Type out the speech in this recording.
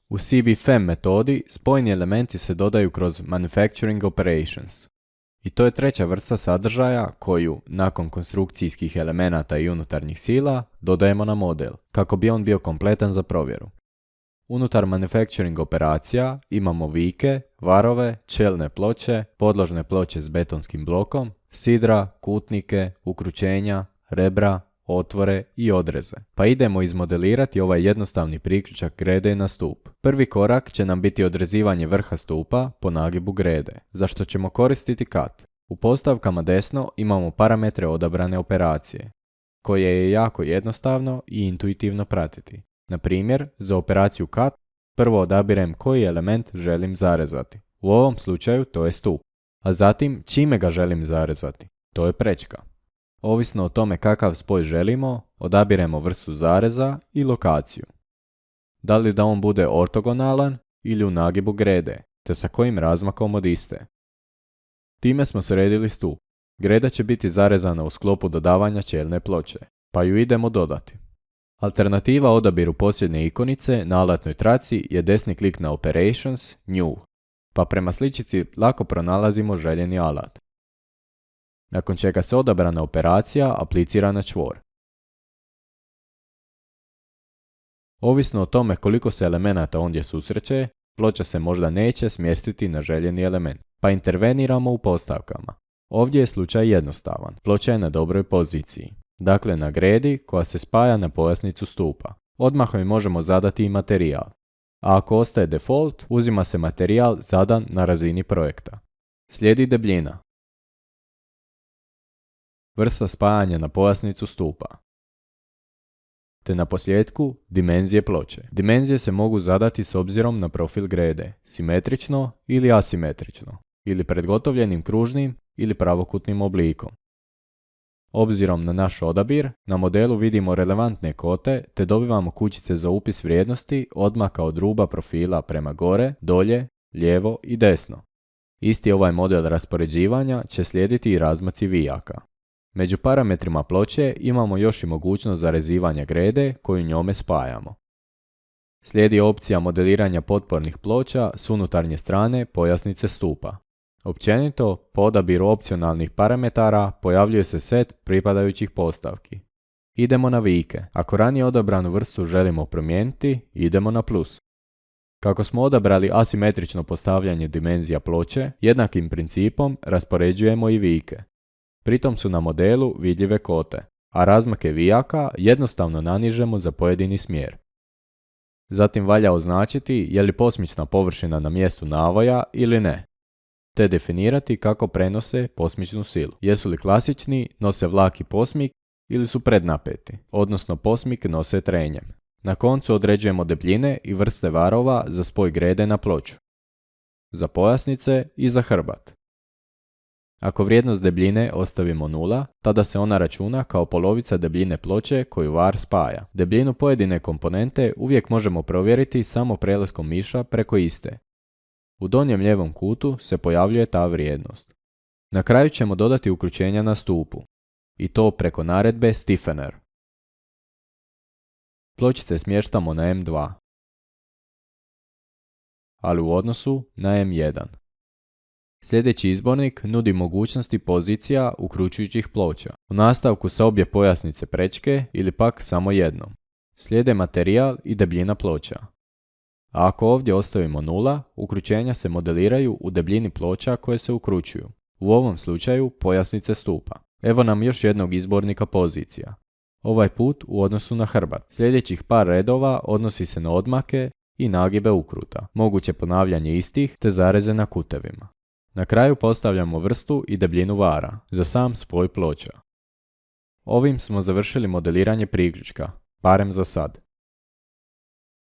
U CBFEM metodi spojni elementi se dodaju kroz Manufacturing Operations. I to je treća vrsta sadržaja koju, nakon konstrukcijskih elemenata i unutarnjih sila, dodajemo na model, kako bi on bio kompletan za provjeru. Unutar manufacturing operacija imamo vike, varove, čelne ploče, podložne ploče s betonskim blokom, sidra, kutnike, ukrućenja, rebra, otvore i odreze. Pa idemo izmodelirati ovaj jednostavni priključak grede na stup. Prvi korak će nam biti odrezivanje vrha stupa po nagibu grede, za što ćemo koristiti kat. U postavkama desno imamo parametre odabrane operacije, koje je jako jednostavno i intuitivno pratiti. Na primjer, za operaciju kat prvo odabirem koji element želim zarezati. U ovom slučaju to je stup, a zatim čime ga želim zarezati. To je prečka. Ovisno o tome kakav spoj želimo, odabiremo vrstu zareza i lokaciju. Da li da on bude ortogonalan ili u nagibu grede, te sa kojim razmakom od iste. Time smo sredili stup. Greda će biti zarezana u sklopu dodavanja čelne ploče, pa ju idemo dodati. Alternativa odabiru posljednje ikonice na alatnoj traci je desni klik na Operations, New, pa prema sličici lako pronalazimo željeni alat. Nakon čega se odabrana operacija aplicira na čvor. Ovisno o tome koliko se elemenata ondje susreće, ploča se možda neće smjestiti na željeni element, pa interveniramo u postavkama. Ovdje je slučaj jednostavan, ploča je na dobroj poziciji, dakle na gredi koja se spaja na pojasnicu stupa. Odmah joj možemo zadati i materijal, a ako ostaje default, uzima se materijal zadan na razini projekta. Slijedi debljina. Vrsta spajanja na pojasnicu stupa. Te na posljedku dimenzije ploče. Dimenzije se mogu zadati s obzirom na profil grede, simetrično ili asimetrično, ili predgotovljenim kružnim ili pravokutnim oblikom. Obzirom na naš odabir, na modelu vidimo relevantne kote te dobivamo kućice za upis vrijednosti odmaka od ruba profila prema gore, dolje, lijevo i desno. Isti ovaj model raspoređivanja će slijediti i razmaci vijaka. Među parametrima ploče imamo još i mogućnost zarezivanja grede koju njome spajamo. Slijedi opcija modeliranja potpornih ploča s unutarnje strane pojasnice stupa. Općenito, po odabiru opcionalnih parametara pojavljuje se set pripadajućih postavki. Idemo na vike. Ako ranije odabranu vrstu želimo promijeniti, idemo na plus. Kako smo odabrali asimetrično postavljanje dimenzija ploče, jednakim principom raspoređujemo i vike. Pritom su na modelu vidljive kote, a razmake vijaka jednostavno nanižemo za pojedini smjer. Zatim valja označiti je li posmična površina na mjestu navoja ili ne, te definirati kako prenose posmičnu silu. Jesu li klasični, nose vlaki posmik ili su prednapeti, odnosno posmik nose trenjem. Na koncu određujemo debljine i vrste varova za spoj grede na ploču, za pojasnice i za hrbat. Ako vrijednost debljine ostavimo 0, tada se ona računa kao polovica debljine ploče koju var spaja. Debljinu pojedine komponente uvijek možemo provjeriti samo prelaskom miša preko iste. U donjem lijevom kutu se pojavljuje ta vrijednost. Na kraju ćemo dodati ukrućenja na stupu, i to preko naredbe Stiffener. Pločice smještamo na M2, ali u odnosu na M1. Sljedeći izbornik nudi mogućnosti pozicija ukrućujućih ploča. U nastavku sa obje pojasnice prečke ili pak samo jednom. Slijede materijal i debljina ploča. A ako ovdje ostavimo 0, ukrućenja se modeliraju u debljini ploča koje se ukrućuju. U ovom slučaju pojasnice stupa. Evo nam još jednog izbornika pozicija. Ovaj put u odnosu na hrbat. Sljedećih par redova odnosi se na odmake i nagibe ukruta, moguće ponavljanje istih te zareze na kutevima. Na kraju postavljamo vrstu i debljinu vara za sam spoj ploča. Ovim smo završili modeliranje priključka, barem za sad.